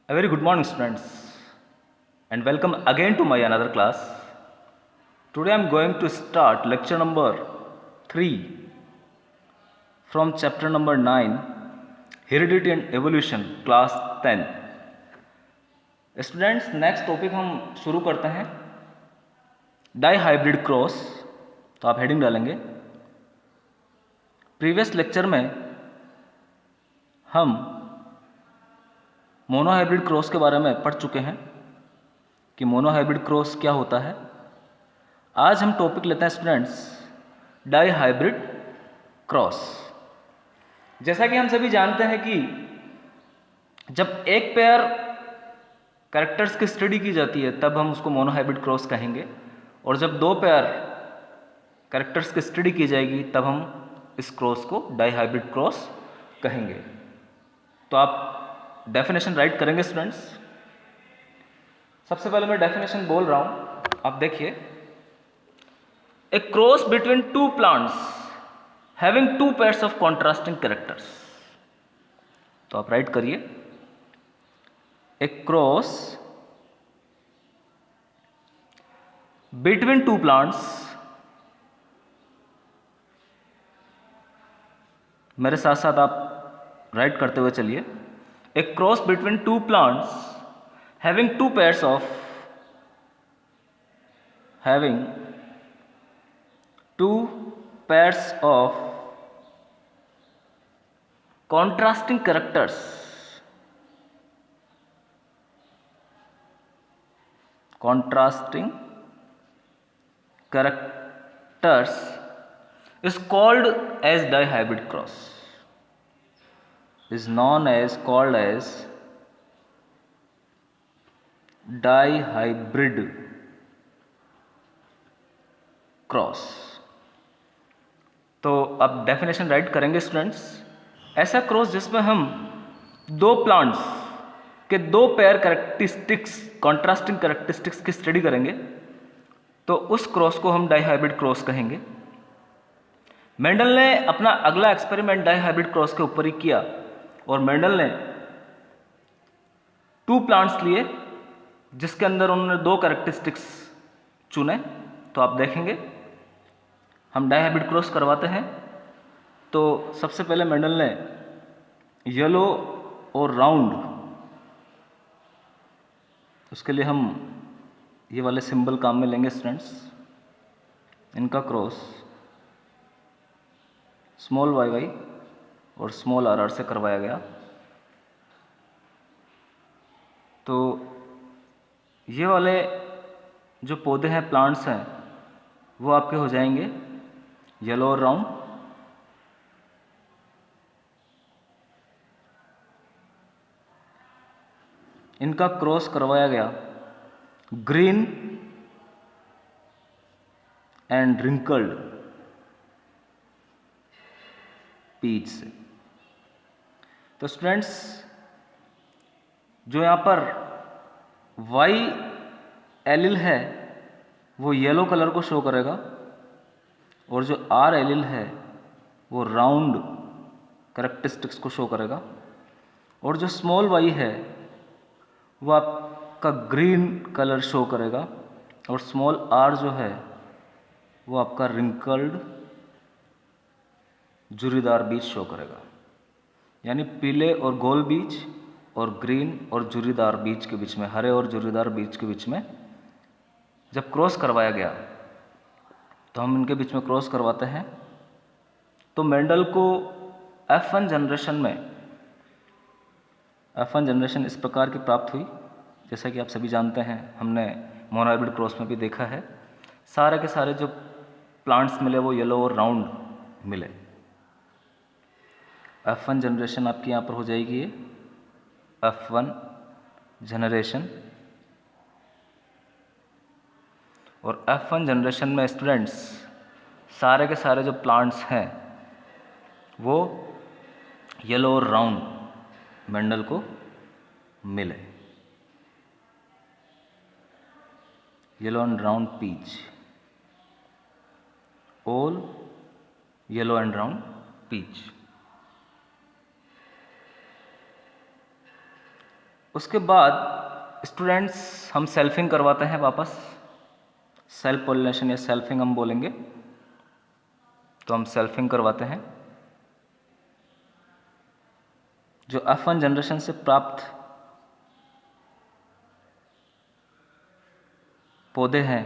A very good morning, students, and welcome again to my another class. Today I am going to start lecture number 3 from chapter number 9, Heredity and Evolution, class 10. Students, next topic हम शुरू करते हैं die hybrid cross. तो आप heading डालेंगे. Previous lecture में हम mono hybrid cross के बारे में पढ़ चुके हैं कि मोनो हाइब्रिड क्रॉस क्या होता है. आज हम टॉपिक लेते हैं स्टूडेंट्स डाई हाइब्रिड क्रॉस. जैसा कि हम सभी जानते हैं कि जब एक पेयर कैरेक्टर्स की स्टडी की जाती है तब हम उसको मोनो हाइब्रिड क्रॉस कहेंगे, और जब दो पेयर कैरेक्टर्स की स्टडी की जाएगी तब हम इस क्रॉस को डाई हाइब्रिड क्रॉस कहेंगे. तो आप डेफिनेशन राइट करेंगे स्टूडेंट्स. सबसे पहले मैं डेफिनेशन बोल रहा हूं, आप देखिए. A cross between two plants having two pairs of contrasting characters. तो आप राइट करिए. A cross between two plants, मेरे साथ साथ आप राइट करते हुए चलिए. A cross between two plants having two pairs of contrasting characters is called as dihybrid cross, is known as called as dihybrid cross. तो अब डेफिनेशन राइट करेंगे स्टूडेंट्स. ऐसा क्रॉस जिसमें हम दो प्लांट्स के दो पेयर कैरेक्टरिस्टिक्स, कॉन्ट्रास्टिंग कैरेक्टरिस्टिक्स की स्टडी करेंगे तो उस क्रॉस को हम डाईहाइब्रिड क्रॉस कहेंगे. मेंडल ने अपना अगला एक्सपेरिमेंट डाईहाइब्रिड क्रॉस के ऊपर ही किया, और मेंडल ने टू प्लांट्स लिए जिसके अंदर उन्होंने दो कैरेक्टरिस्टिक्स चुने. तो आप देखेंगे हम डाईहाइब्रिड क्रॉस करवाते हैं तो सबसे पहले मेंडल ने येलो और राउंड, उसके लिए हम ये वाले सिंबल काम में लेंगे स्टूडेंट्स. इनका क्रॉस स्मॉल वाई वाई और स्मॉल आर आर से करवाया गया. तो ये वाले जो पौधे हैं, प्लांट्स हैं, वो आपके हो जाएंगे येलो और राउंड. इनका क्रॉस करवाया गया ग्रीन एंड रिंकल्ड पीच से. तो स्टूडेंट्स, जो यहाँ पर वाई एलिल है वो येलो कलर को शो करेगा, और जो आर एलिल है वो राउंड कैरेक्टरिस्टिक्स को शो करेगा, और जो स्मॉल वाई है वो आपका ग्रीन कलर शो करेगा, और स्मॉल आर जो है वो आपका रिंकल्ड जुरीदार बीज शो करेगा. यानी पीले और गोल बीज और ग्रीन और जुरीदार बीज के बीच में, हरे और जुरीदार बीज के बीच में जब क्रॉस करवाया गया तो हम इनके बीच में क्रॉस करवाते हैं. तो मेंडल को F1 जनरेशन इस प्रकार की प्राप्त हुई. जैसा कि आप सभी जानते हैं, हमने मोनो हाइब्रिड क्रॉस में भी देखा है, सारे के सारे जो प्लांट्स मिले वो येलो और राउंड मिले. F1 जनरेशन आपकी यहाँ पर हो जाएगी ये F1 जनरेशन. और F1 जनरेशन में स्टूडेंट्स सारे के सारे जो प्लांट्स हैं वो येलो और राउंड मेंडल को मिले. Yellow and round peach, all yellow and round peach. उसके बाद स्टूडेंट्स हम सेल्फिंग करवाते हैं वापस, सेल्फ पोलिनेशन या सेल्फिंग हम बोलेंगे, तो हम सेल्फिंग करवाते हैं। जो F1 जनरेशन से प्राप्त पौधे हैं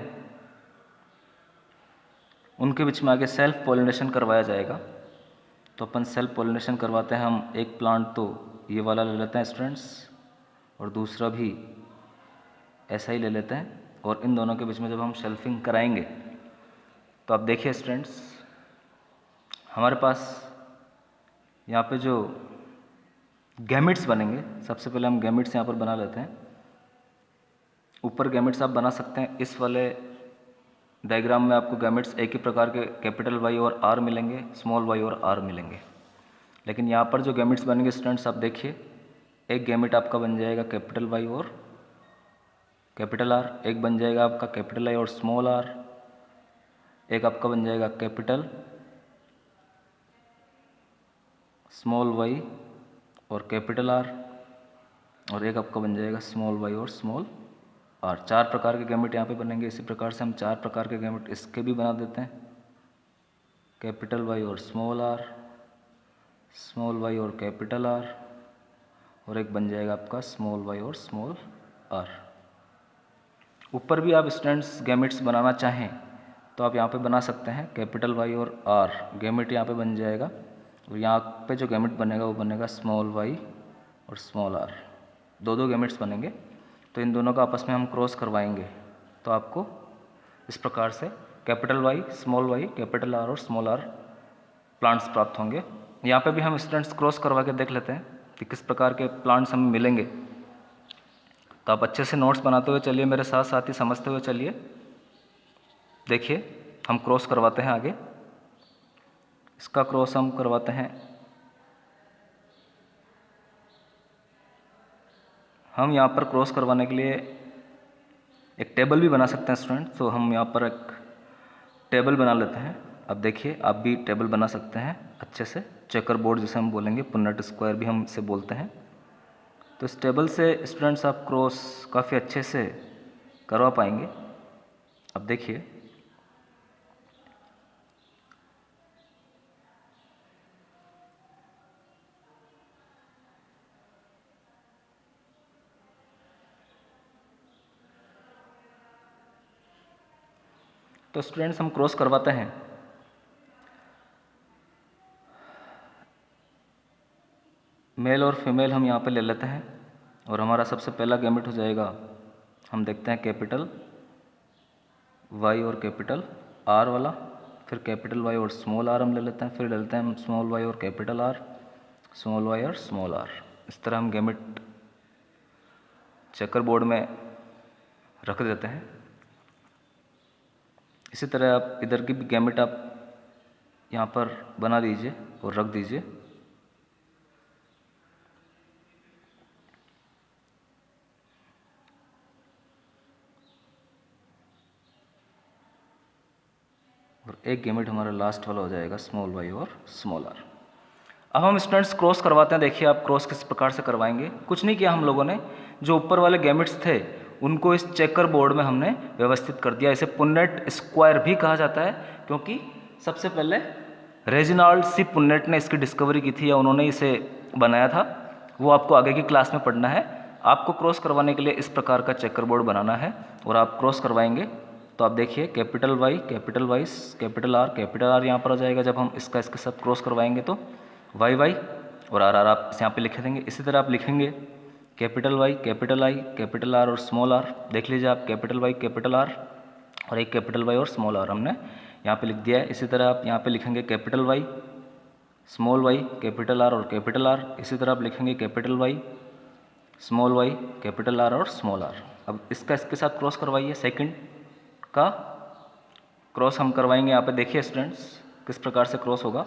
उनके बीच में आगे सेल्फ पोलिनेशन करवाया जाएगा। तो अपन सेल्फ पोलिनेशन करवाते हैं हम, एक प्लांट तो ये वाला ले लेते हैं स्टूडेंट्स, और दूसरा भी ऐसा ही ले लेते हैं, और इन दोनों के बीच में जब हम शेल्फिंग कराएंगे तो आप देखिए स्टूडेंट्स, हमारे पास यहाँ पे जो गैमेट्स बनेंगे, सबसे पहले हम गैमेट्स यहाँ पर बना लेते हैं। ऊपर गैमेट्स आप बना सकते हैं, इस वाले डायग्राम में आपको गैमेट्स एक ही प्रकार के कैपिटल वाई और आर मिलेंगे, स्मॉल वाई और आर मिलेंगे। लेकिन यहाँ पर जो गैमेट्स बनेंगे स्टूडेंट्स आप देखिए, एक गैमेट आपका बन जाएगा कैपिटल वाई और कैपिटल आर, एक बन जाएगा आपका कैपिटल आई और स्मॉल आर, एक आपका बन जाएगा कैपिटल स्मॉल वाई और कैपिटल आर, और एक आपका बन जाएगा स्मॉल वाई और स्मॉल आर। 4 प्रकार के गैमेट यहाँ पे बनेंगे। इसी प्रकार से हम 4 प्रकार के गैमेट इसके भी बना देते हैं, कैपिटल वाई और स्मॉल वाई और कैपिटल आर, और एक बन जाएगा आपका स्मॉल वाई और स्मॉल आर। ऊपर भी आप स्टूडेंट्स गैमेट्स बनाना चाहें तो आप यहाँ पे बना सकते हैं, कैपिटल वाई और आर गैमेट यहाँ पे बन जाएगा, और यहाँ पे जो गैमेट बनेगा वो बनेगा स्मॉल वाई और स्मॉल आर, दो गैमेट्स बनेंगे। तो इन दोनों का आपस में हम क्रॉस करवाएंगे तो आपको इस प्रकार से capital Y, small Y, capital R और स्मॉल आर प्लांट्स प्राप्त होंगे। यहाँ पे भी हम स्टूडेंट्स क्रॉस करवा के देख लेते हैं कि किस प्रकार के प्लांट्स हमें मिलेंगे। तो आप अच्छे से नोट्स बनाते हुए चलिए, मेरे साथ साथ ही समझते हुए चलिए। देखिए हम क्रॉस करवाते हैं आगे, इसका क्रॉस हम करवाते हैं। हम यहाँ पर क्रॉस करवाने के लिए एक टेबल भी बना सकते हैं स्टूडेंट, तो हम यहाँ पर एक टेबल बना लेते हैं। अब देखिए आप भी टेबल बना सकते हैं अच्छे से, चेकर बोर्ड जिसे हम बोलेंगे, पुन्नट स्क्वायर भी हम इसे बोलते हैं। तो इस टेबल से स्टूडेंट्स आप क्रॉस काफ़ी अच्छे से करवा पाएंगे। अब देखिए तो स्टूडेंट्स हम क्रॉस करवाते हैं। मेल और फीमेल हम यहाँ पे ले लेते हैं, और हमारा सबसे पहला गैमेट हो जाएगा, हम देखते हैं कैपिटल वाई और कैपिटल आर वाला, फिर कैपिटल वाई और स्मॉल आर हम ले लेते हैं, फिर ले लेते हैं हम स्मॉल वाई और कैपिटल आर, स्मॉल वाई और स्मॉल आर। इस तरह हम गैमेट चेकर बोर्ड में रख देते हैं। इसी तरह आप इधर की भी गैमेट आप यहाँ पर बना दीजिए और रख दीजिए। और एक गैमेट हमारा लास्ट वाला हो जाएगा स्मॉल वाई और स्मॉल आर। अब हम स्टूडेंट्स क्रॉस करवाते हैं। देखिए आप क्रॉस किस प्रकार से करवाएंगे। कुछ नहीं किया हम लोगों ने, जो ऊपर वाले गैमेट्स थे उनको इस चेकर बोर्ड में हमने व्यवस्थित कर दिया। इसे पुन्नेट स्क्वायर भी कहा जाता है, क्योंकि सबसे पहले रेजिनाल्ड सी पुन्नेट ने इसकी डिस्कवरी की थी, या उन्होंने इसे बनाया था। वो आपको आगे की क्लास में पढ़ना है। आपको क्रॉस करवाने के लिए इस प्रकार का चेकर बोर्ड बनाना है, और आप क्रॉस करवाएंगे तो आप देखिए capital Y, capital Y, capital R यहाँ पर आ जाएगा। जब हम इसका इसके साथ क्रॉस करवाएंगे तो वाई वाई और आर आर आप यहाँ पे लिख देंगे। इसी तरह आप लिखेंगे capital Y, capital I, capital R और स्मॉल आर। देख लीजिए आप कैपिटल वाई, कैपिटल आर और एक कैपिटल वाई और स्मॉल आर हमने यहाँ पे लिख दिया है। इसी तरह आप यहाँ पे लिखेंगे capital Y, small Y, capital R और कैपिटल आर। इसी तरह आप लिखेंगे capital Y, small Y, capital R और स्मॉल आर। अब इसका इसके साथ क्रॉस करवाइए। सेकंड का क्रॉस हम करवाएंगे। यहाँ पे देखिए स्टूडेंट्स किस प्रकार से क्रॉस होगा।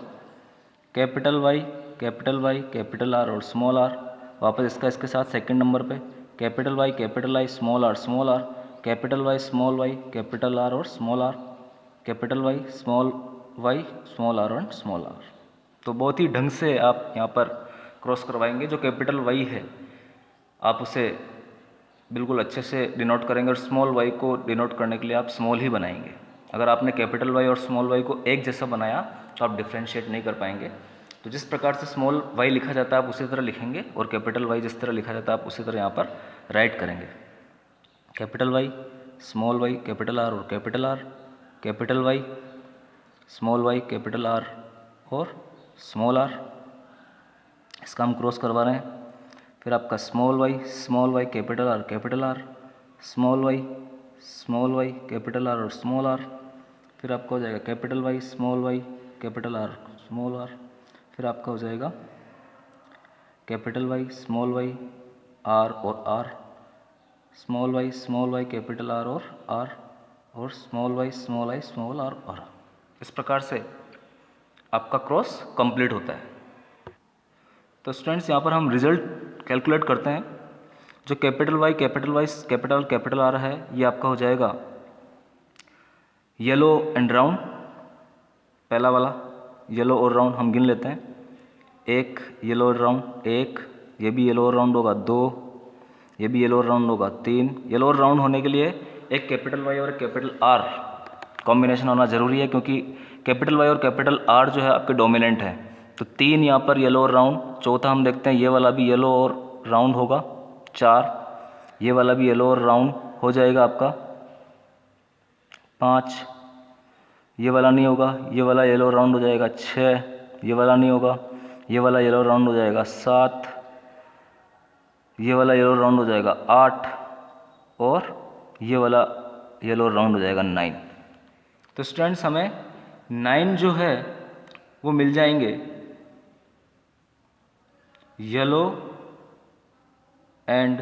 Capital Y, capital Y, capital R और स्मॉल आर। वापस इसका इसके साथ सेकंड नंबर पे capital Y, capital I, small R, capital Y, small Y, capital R और small R, capital Y, small R और स्मॉल आर। तो बहुत ही ढंग से आप यहाँ पर क्रॉस करवाएंगे। जो कैपिटल वाई है आप उसे बिल्कुल अच्छे से डिनोट करेंगे और स्मॉल वाई को डिनोट करने के लिए आप स्मॉल ही बनाएंगे। अगर आपने कैपिटल वाई और स्मॉल वाई को एक जैसा बनाया तो आप डिफ्रेंशिएट नहीं कर पाएंगे। तो जिस प्रकार से स्मॉल वाई लिखा जाता है आप उसी तरह लिखेंगे और कैपिटल वाई जिस तरह लिखा जाता है आप उसी तरह यहाँ पर राइट करेंगे। Capital Y, small Y, capital R और capital R, capital Y, small Y, capital R और स्मॉल आर। इसका हम क्रॉस करवा रहे हैं। फिर आपका small Y, capital R, small Y, capital R और स्मॉल आर। फिर आपका हो जाएगा capital Y, capital R, small R. फिर आपका हो जाएगा capital Y, small Y, R और R, small Y, capital R और स्मॉल आई, स्मॉल आर और। इस प्रकार से आपका क्रॉस कंप्लीट होता है। तो स्टूडेंट्स यहाँ पर हम रिजल्ट कैलकुलेट करते हैं। जो कैपिटल वाई, कैपिटल आर है ये आपका हो जाएगा येलो एंड राउंड। पहला वाला येलो और राउंड हम गिन लेते हैं। एक येलो और राउंड, एक, ये भी येलो और राउंड होगा, दो, ये भी येलो और राउंड होगा, तीन। येलो और राउंड होने के लिए एक कैपिटल वाई और कैपिटल आर कॉम्बिनेशन होना ज़रूरी है, क्योंकि कैपिटल वाई और कैपिटल आर जो है आपके डोमिनेंट है। तो तीन यहाँ पर येलो और राउंड। चौथा हम देखते हैं ये वाला भी येलो और राउंड होगा, चार। ये वाला भी येलो और राउंड हो जाएगा आपका, पाँच। ये वाला नहीं होगा, ये वाला येलो राउंड हो जाएगा, छः। ये वाला नहीं होगा, ये वाला येलो राउंड हो जाएगा, सात। ये वाला येलो राउंड हो जाएगा, आठ। और ये वाला येलो राउंड हो जाएगा, नाइन। तो स्टूडेंट्स हमें नाइन जो है वो मिल जाएंगे येलो एंड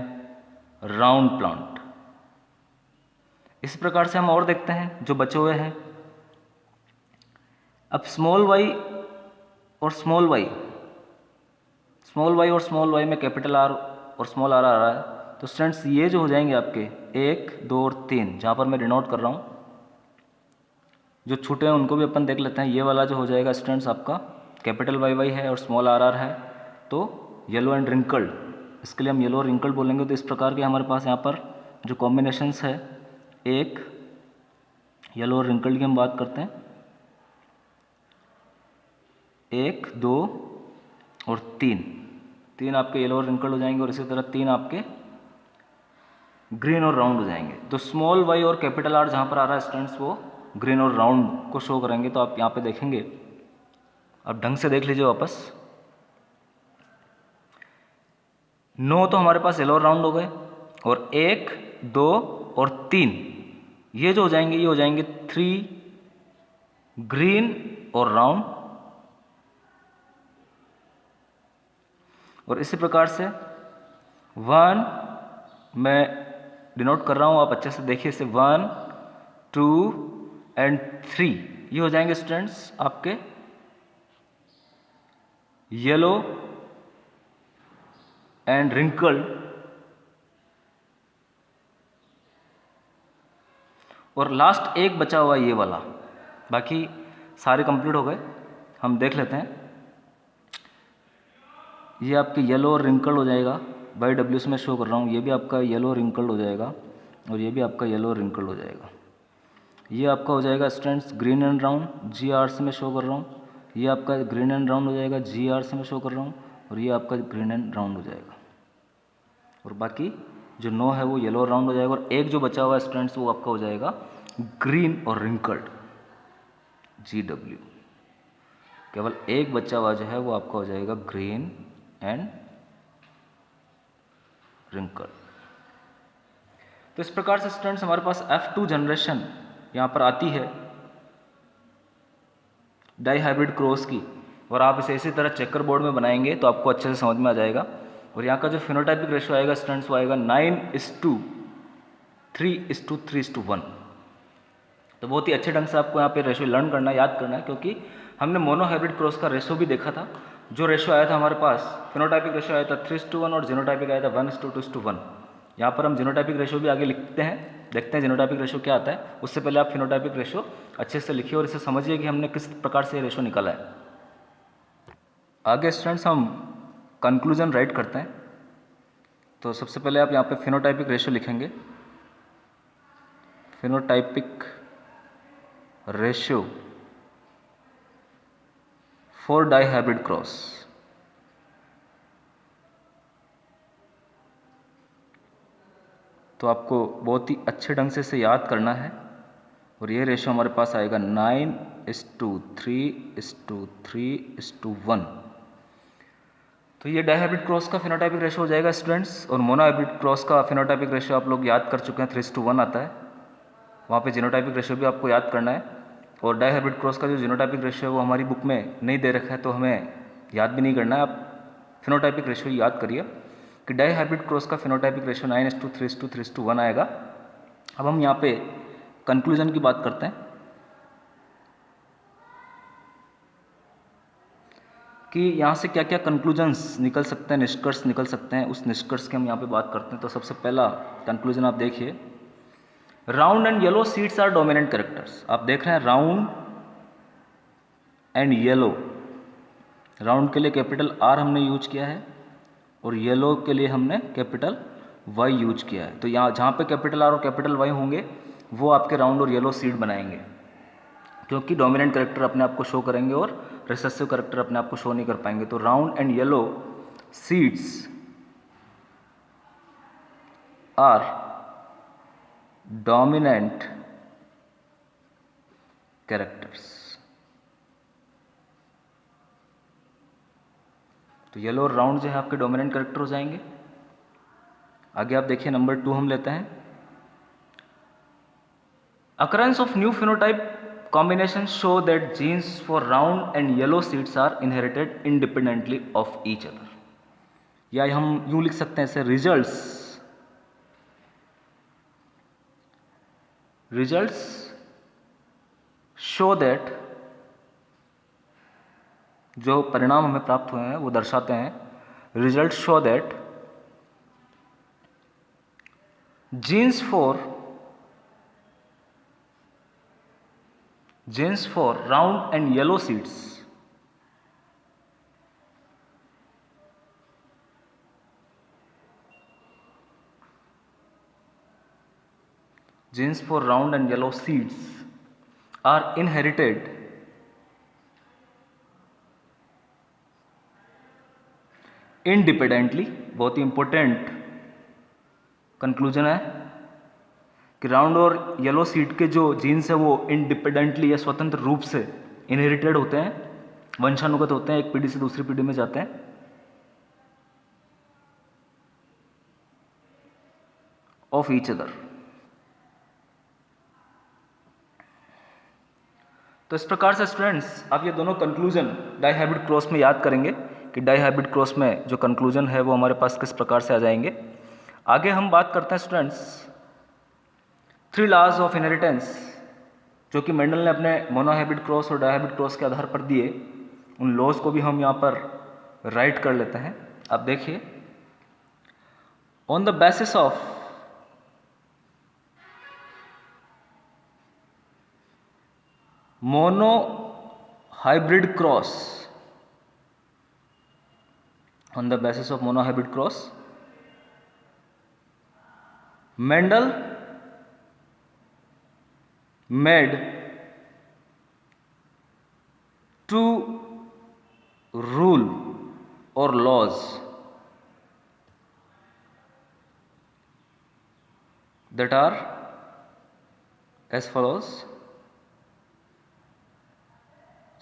राउंड प्लांट। इस प्रकार से हम और देखते हैं जो बचे हुए हैं। अब स्मॉल वाई और स्मॉल वाई में कैपिटल आर और स्मॉल आर आ रहा है। तो स्टूडेंट्स ये जो हो जाएंगे आपके एक, दो और तीन, जहाँ पर मैं डिनोट कर रहा हूँ, जो छूटे हैं उनको भी अपन देख लेते हैं। ये वाला जो हो जाएगा स्टूडेंट्स आपका कैपिटल वाई है और स्मॉल आर है, तो येलो एंड रिंकल्ड, इसके लिए हम येलो और रिंकल्ड बोलेंगे। तो इस प्रकार के हमारे पास यहाँ पर जो कॉम्बिनेशंस है, एक येलो और रिंकल्ड की हम बात करते हैं, एक, दो और तीन। तीन आपके येलो और रिंकल्ड हो जाएंगे और इसी तरह तीन आपके ग्रीन और राउंड हो जाएंगे। तो स्मॉल वाई और कैपिटल आर जहाँ पर आ रहा है स्टूडेंट्स वो ग्रीन और राउंड को शो करेंगे। तो आप यहाँ पे देखेंगे, अब ढंग से देख लीजिए वापस। 9 तो हमारे पास येलो और राउंड हो गए, और 1, 2 और 3 ये जो हो जाएंगे ये हो जाएंगे 3 ग्रीन और राउंड। और इसी प्रकार से 1 मैं डिनोट कर रहा हूँ, आप अच्छे से देखिए इसे, 1, 2 एंड 3 ये हो जाएंगे स्टूडेंट्स आपके येलो एंड रिंकल्ड। और लास्ट एक बचा हुआ ये वाला, बाकी सारे कंप्लीट हो गए। हम देख लेते हैं, ये आपके येलो और रिंकल्ड हो जाएगा, बाई डब्ल्यू से मैं शो कर रहा हूँ। ये भी आपका येलो रिंकल्ड हो जाएगा और ये भी आपका येलो रिंकल्ड हो जाएगा। ये आपका हो जाएगा students green and round, G R से मैं शो कर रहा हूँ। ये आपका ग्रीन एंड राउंड हो जाएगा, जी आर से मैं शो कर रहा हूँ। और ये आपका ग्रीन एंड राउंड हो जाएगा, और बाकी जो 9 है वो येलो राउंड हो जाएगा। और एक जो बचा हुआ है स्टूडेंट्स वो आपका हो जाएगा ग्रीन और रिंकल्ड, जी डब्ल्यू। केवल एक बचा हुआ जो है वो आपका हो जाएगा ग्रीन एंड रिंकल्ड। तो इस प्रकार से स्टूडेंट्स हमारे पास F2 जनरेशन यहाँ पर आती है डाई हाइब्रिड क्रॉस की। और आप इसे इसी तरह चेकर बोर्ड में बनाएंगे तो आपको अच्छे से समझ में आ जाएगा। और यहाँ का जो फिनोटाइपिक रेशियो आएगा स्टूडेंट्स वो आएगा 9:3:3:1। तो बहुत ही अच्छे ढंग से आपको यहाँ पे रेशियो लर्न करना है, याद करना है, क्योंकि हमने मोनो हाइब्रिड क्रॉस का रेशियो भी देखा था। जो रेशियो आया था हमारे पास, फिनोटाइपिक रेशियो आया था 3:1 और जीनोटाइपिक आया था 1:2:1। यहाँ पर हम जीनोटाइपिक रेशियो भी आगे लिखते हैं, देखते हैं जीनोटाइपिक रेशियो क्या आता है। उससे पहले आप फिनोटाइपिक रेशियो अच्छे से लिखिए और इसे समझिए कि हमने किस प्रकार से रेशियो निकाला है। आगे स्टूडेंट्स हम कंक्लूजन राइट करते हैं। तो सबसे पहले आप यहाँ पे फिनोटाइपिक रेशियो लिखेंगे, phenotypic ratio for dihybrid cross. तो आपको बहुत ही अच्छे ढंग से इसे याद करना है और ये रेशियो हमारे पास आएगा 9:3:3:1। तो ये डाइहाइब्रिड क्रॉस का फिनोटाइपिक रेशियो हो जाएगा स्टूडेंट्स। और मोनोहाइब्रिड क्रॉस का फिनोटाइपिक रेशियो आप लोग याद कर चुके हैं, 3:1 आता है। वहाँ पे जीनोटाइपिक रेशियो भी आपको याद करना है। और डाइहाइब्रिड क्रॉस का जो जीनोटाइपिक रेशियो है वो हमारी बुक में नहीं दे रखा है, तो हमें याद भी नहीं करना है। आप फिनोटाइपिक रेशियो याद करिए कि डाइहाइब्रिड क्रॉस का फिनोटाइपिक रेशियो 9:3:3:1 आएगा। अब हम यहाँ पे कंक्लूजन की बात करते हैं कि यहाँ से क्या क्या कंक्लूजन्स निकल सकते हैं, निष्कर्ष निकल सकते हैं, उस निष्कर्ष की हम यहाँ पे बात करते हैं। तो सबसे पहला कंक्लूजन आप देखिए, round and yellow seeds are dominant characters. आप देख रहे हैं राउंड एंड येलो। राउंड के लिए कैपिटल R हमने यूज किया है और येलो के लिए हमने कैपिटल Y यूज किया है। तो यहाँ जहाँ पे कैपिटल R और कैपिटल Y होंगे वो आपके राउंड और येलो सीड बनाएंगे, क्योंकि डोमिनेंट कैरेक्टर अपने आप को शो करेंगे और रिसेसिव कैरेक्टर अपने आप को शो नहीं कर पाएंगे। तो round and yellow seeds are dominant characters. तो येलो और राउंड जो है आपके डोमिनेंट कैरेक्टर हो जाएंगे। आगे आप देखिए नंबर 2 हम लेते हैं, occurrence of new phenotype combinations show that genes for round and yellow seeds are inherited independently of each other। या हम यूं लिख सकते हैं इसे, results show that, जो परिणाम हमें प्राप्त हुए हैं वो दर्शाते हैं, results show that genes for round and yellow seeds are inherited independently। बहुत ही इंपॉर्टेंट कंक्लूजन है कि राउंड और येलो सीड के जो जीन्स है वो इंडिपेंडेंटली या स्वतंत्र रूप से इनहेरिटेड होते हैं, वंशानुगत होते हैं, एक पीढ़ी से दूसरी पीढ़ी में जाते हैं। Of each other. तो इस प्रकार से स्टूडेंट्स आप ये दोनों कंक्लूजन डाइहाइब्रिड क्रॉस में याद करेंगे कि डाइहाइब्रिड क्रॉस में जो कंक्लूजन है वो हमारे पास किस प्रकार से आ जाएंगे। आगे हम बात करते हैं स्टूडेंट्स 3 लॉज ऑफ इनहेरिटेंस, जो कि मेंडल ने अपने मोनोहाइब्रिड क्रॉस और डाइहाइब्रिड क्रॉस के आधार पर दिए। उन लॉज को भी हम यहाँ पर राइट कर लेते हैं। आप देखिए, on the basis of monohybrid cross, on the basis of monohybrid cross, Mendel made 2 rule or laws that are as follows।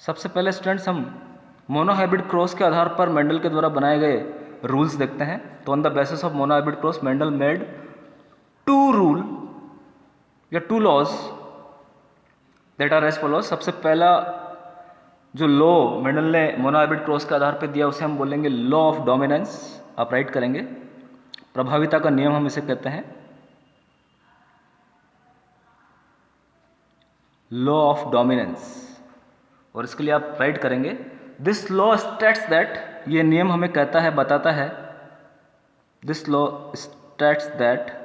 सबसे पहले स्टूडेंट्स हम मोनोहाइब्रिड क्रॉस के आधार पर मेंडल के द्वारा बनाए गए रूल्स देखते हैं। तो on the basis of monohybrid cross Mendel made 2 rule या 2 laws that are as follows. सबसे पहला जो लॉ मेंडल ने मोनोहाइब्रिड क्रॉस के आधार पर दिया उसे हम बोलेंगे लॉ ऑफ डोमिनेंस। आप राइट करेंगे, प्रभाविता का नियम हम इसे कहते हैं, लॉ ऑफ डोमिनेंस। और इसके लिए आप राइट करेंगे, दिस लॉ स्टेट्स दैट, ये नियम हमें कहता है, बताता है, this law states that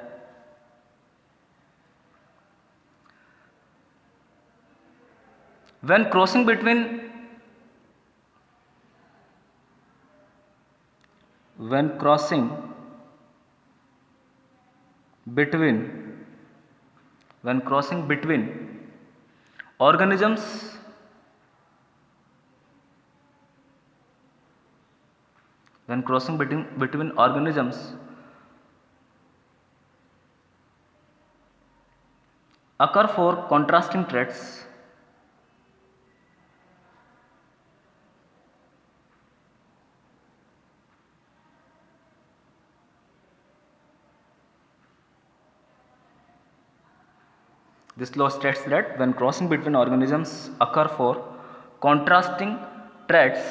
when crossing between when crossing between organisms occur for contrasting traits. This law states that when crossing between organisms occur for contrasting traits,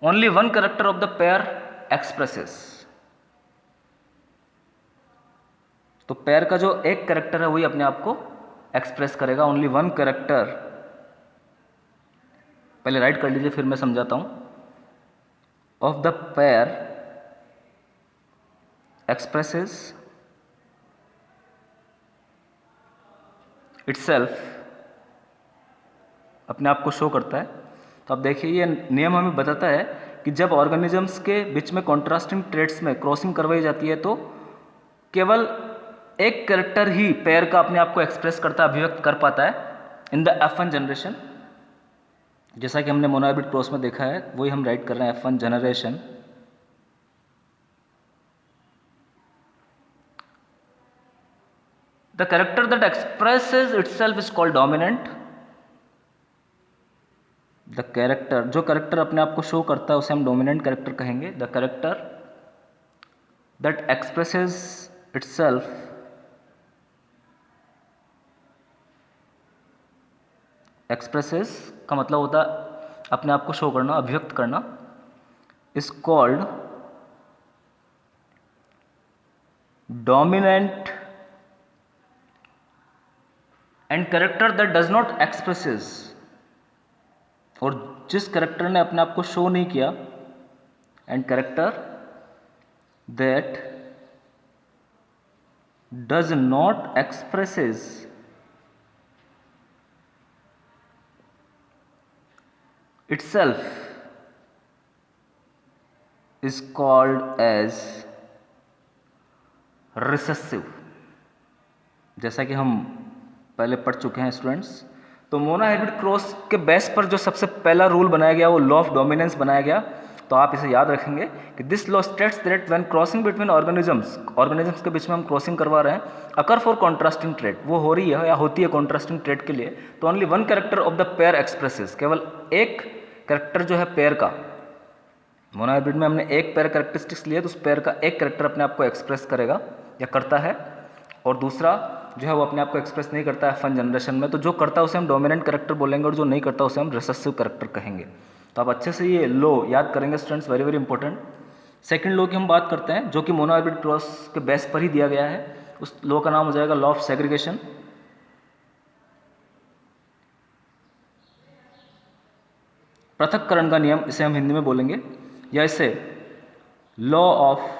only one character of the pair expresses. तो pair का जो एक character है वही अपने आप को express करेगा, ओनली वन कैरेक्टर। पहले राइट कर लीजिए फिर मैं समझाता हूं। Of the pair expresses itself, अपने आप को शो करता है। तो अब देखिए ये नियम हमें बताता है कि जब ऑर्गेनिजम्स के बीच में कॉन्ट्रास्टिंग ट्रेट्स में क्रॉसिंग करवाई जाती है तो केवल एक कैरेक्टर ही पेयर का अपने आप को एक्सप्रेस करता है, अभिव्यक्त कर पाता है इन द F1 जनरेशन। जैसा कि हमने मोनोहाइब्रिड क्रॉस में देखा है वही हम राइट कर रहे हैं, F1 generation. The character that expresses itself is called dominant. The character, जो कैरेक्टर अपने आप को शो करता है उसे हम डोमिनेंट कैरेक्टर कहेंगे। The character that expresses itself expresses का मतलब होता है अपने आप को शो करना, अभिव्यक्त करना। Is called dominant and character that does not expresses, और जिस कैरेक्टर ने अपने आप को शो नहीं किया, and character that does not expresses itself is called as recessive। जैसा कि हम पहले पढ़ चुके हैं स्टूडेंट्स, तो मोनोहाइब्रिड क्रॉस के बेस पर जो सबसे पहला रूल बनाया गया वो लॉ ऑफ डोमिनेंस बनाया गया। तो आप इसे याद रखेंगे कि this law states that when crossing between organisms के बीच में हम क्रॉसिंग करवा रहे हैं, अकर फॉर कॉन्ट्रास्टिंग ट्रेट, वो हो रही है या होती है कॉन्ट्रास्टिंग ट्रेट के लिए, तो only one character of the pair expresses, केवल एक कैरेक्टर जो है पेयर का, मोनोहाइब्रिड में हमने एक पेयर कैरेक्टरिस्टिक्स लिए तो उस पेयर का एक कैरेक्टर अपने आप को एक्सप्रेस करेगा या करता है, और दूसरा जो है वो अपने आप को एक्सप्रेस नहीं करता है F1 जनरेशन में। तो जो करता है उसे हम डोमिनेंट कैरेक्टर बोलेंगे और जो नहीं करता उसे हम रिसेसिव कैरेक्टर कहेंगे। तो आप अच्छे से ये लॉ याद करेंगे students, very very important. Second law की हम बात करते हैं जो कि मोनोहाइब्रिड क्रॉस के बेस पर ही दिया गया है। उस लॉ का नाम हो जाएगा लॉ ऑफ सेग्रीगेशन। पृथक्करण का नियम इसे हम हिंदी में बोलेंगे, या इसे law of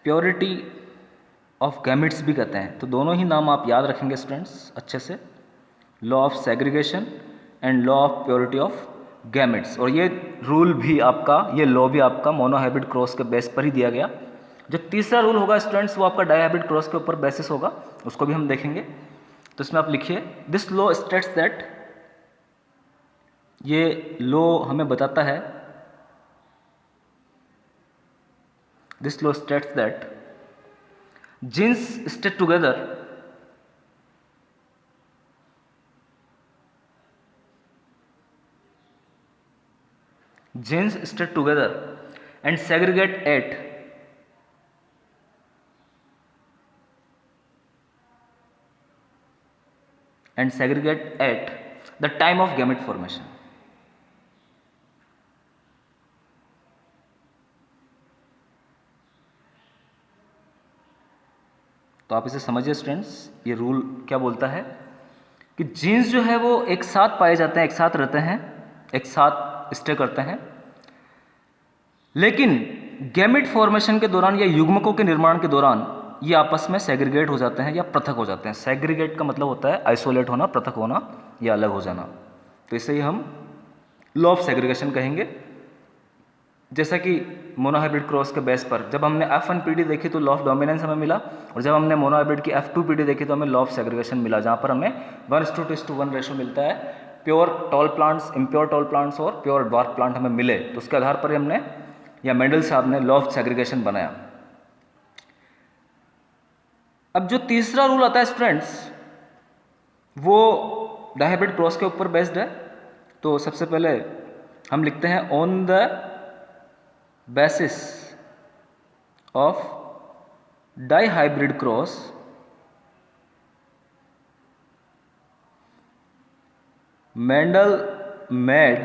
purity of gametes भी कहते हैं। तो दोनों ही नाम आप याद रखेंगे स्टूडेंट्स अच्छे से, law of segregation and law of purity of gametes. और ये रूल भी आपका, ये लॉ भी आपका मोनोहाइब्रिड क्रॉस के बेस पर ही दिया गया। जो तीसरा रूल होगा स्टूडेंट्स वो आपका डायहाइब्रिड क्रॉस के ऊपर बेसिस होगा, उसको भी हम देखेंगे। तो इसमें आप लिखिए, दिस लॉ स्टेट्स दैट, ये लॉ हमें बताता है, this law states that genes stay together and segregate at the time of gamete formation। तो आप इसे समझिए स्टूडेंट्स, ये रूल क्या बोलता है कि जीन्स जो है वो एक साथ पाए जाते हैं, एक साथ रहते हैं, एक साथ स्टे करते हैं, लेकिन गैमेट फॉर्मेशन के दौरान या युग्मकों के निर्माण के दौरान ये आपस में सेग्रीगेट हो जाते हैं या पृथक हो जाते हैं। सेग्रीगेट का मतलब होता है आइसोलेट होना, पृथक होना या अलग हो जाना। तो इसे ही हम लॉ ऑफ सेग्रीगेशन कहेंगे। जैसा कि मोनोहाइब्रिड क्रॉस के बेस पर जब हमने F1PD देखी तो लॉ ऑफ डोमिनेंस हमें मिला, और जब हमने मोनोहाइब्रिड की F2PD देखी तो हमें लॉ ऑफ सेग्रीगेशन मिला, जहाँ पर हमें 1:2:1 रेशो मिलता है। Pure tall plants, impure tall plants और प्योर ड्वार्फ प्लांट हमें मिले, तो उसके आधार पर हमने या मेंडल साहब ने लॉ ऑफ सेग्रीगेशन बनाया। अब जो तीसरा रूल आता है स्टूडेंट्स, वो डायहाइब्रिड क्रॉस के ऊपर बेस्ड है। तो सबसे पहले हम लिखते हैं on the basis of dihybrid cross Mendel made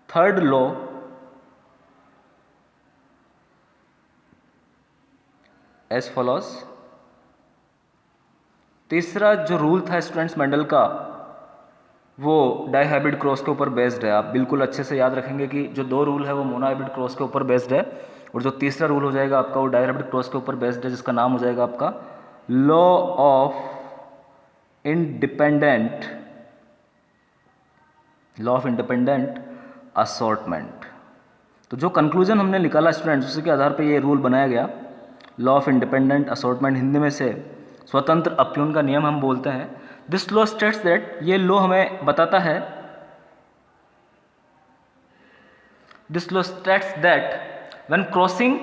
third law as follows. तीसरा जो रूल था स्टूडेंट्स मेंडल का, वो डायहाइब्रिड क्रॉस के ऊपर बेस्ड है। आप बिल्कुल अच्छे से याद रखेंगे कि जो दो रूल है वो मोनोहाइब्रिड क्रॉस के ऊपर बेस्ड है, और जो तीसरा रूल हो जाएगा आपका वो डायहाइब्रिड क्रॉस के ऊपर बेस्ड है, जिसका नाम हो जाएगा आपका लॉ ऑफ इंडिपेंडेंट असॉर्टमेंट। तो जो कंक्लूजन हमने निकाला स्टूडेंट्स, उसी के आधार पे ये रूल बनाया गया, law of independent assortment, Hindi में से स्वतंत्र अपयून का नियम हम बोलते हैं। दिस लॉ स्टेट्स दैट, ये लॉ हमें बताता है, this law states that when crossing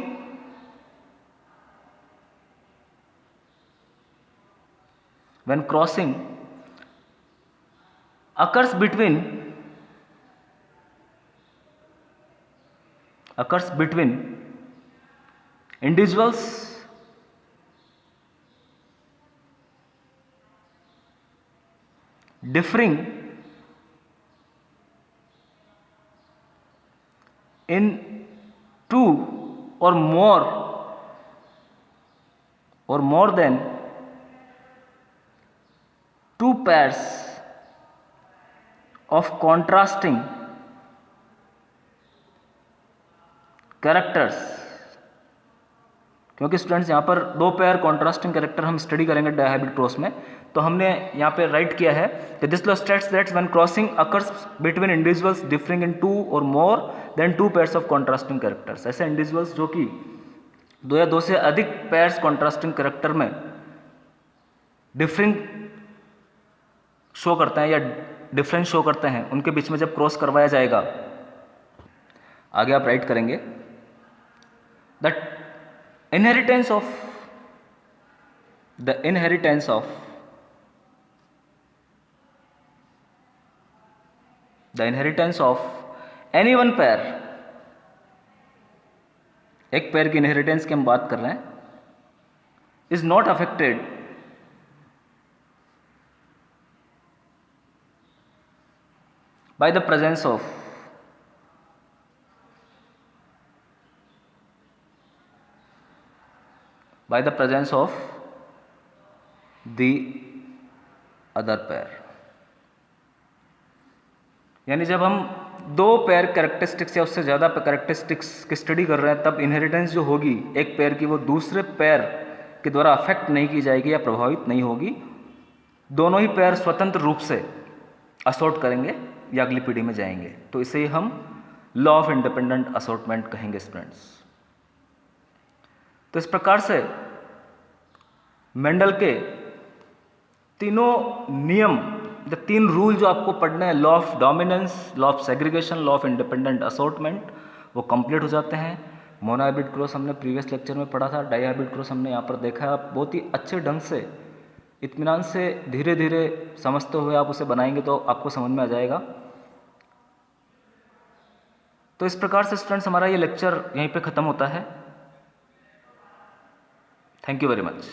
occurs between individuals differing in two or more than two pairs of contrasting characters. क्योंकि स्टूडेंट्स यहाँ पर दो पेयर कॉन्ट्रास्टिंग कैरेक्टर हम स्टडी करेंगे डायहाइब्रिड क्रॉस में, तो हमने यहाँ पे राइट किया है कि this law states that when crossing occurs between individuals differing in two or more than two pairs of contrasting characters. ऐसे इंडिविजुअल्स जो कि दो या दो से अधिक पेयर्स कॉन्ट्रास्टिंग कैरेक्टर में डिफरिंग शो करते हैं या डिफरेंस शो करते हैं, उनके बीच में जब क्रॉस करवाया जाएगा, आगे आप राइट करेंगे that inheritance of any one pair, एक पेयर की इनहेरिटेंस की हम बात कर रहे हैं, is not affected by the presence of the other pair। यानी जब हम दो पेयर कैरेक्टरिस्टिक्स या उससे ज़्यादा कैरेक्टरिस्टिक्स की स्टडी कर रहे हैं, तब इनहेरिटेंस जो होगी एक पेयर की, वो दूसरे पेयर के द्वारा अफेक्ट नहीं की जाएगी या प्रभावित नहीं होगी। दोनों ही पेयर स्वतंत्र रूप से असॉर्ट करेंगे या अगली पीढ़ी में जाएंगे, तो इसे हम लॉ ऑफ इंडिपेंडेंट असॉर्टमेंट कहेंगे स्टूडेंट्स। तो इस प्रकार से मेंडल के तीनों नियम, द तीन रूल जो आपको पढ़ने हैं, law of dominance, law of segregation, law of independent assortment, वो कंप्लीट हो जाते हैं। मोनोहाइब्रिड क्रॉस हमने प्रीवियस लेक्चर में पढ़ा था, डायहाइब्रिड क्रॉस हमने यहाँ पर देखा है। आप बहुत ही अच्छे ढंग से, इत्मीनान से, धीरे धीरे समझते हुए आप उसे बनाएंगे तो आपको समझ में आ जाएगा। तो इस प्रकार से स्टूडेंट्स हमारा ये लेक्चर यहीं पे ख़त्म होता है। Thank you very much.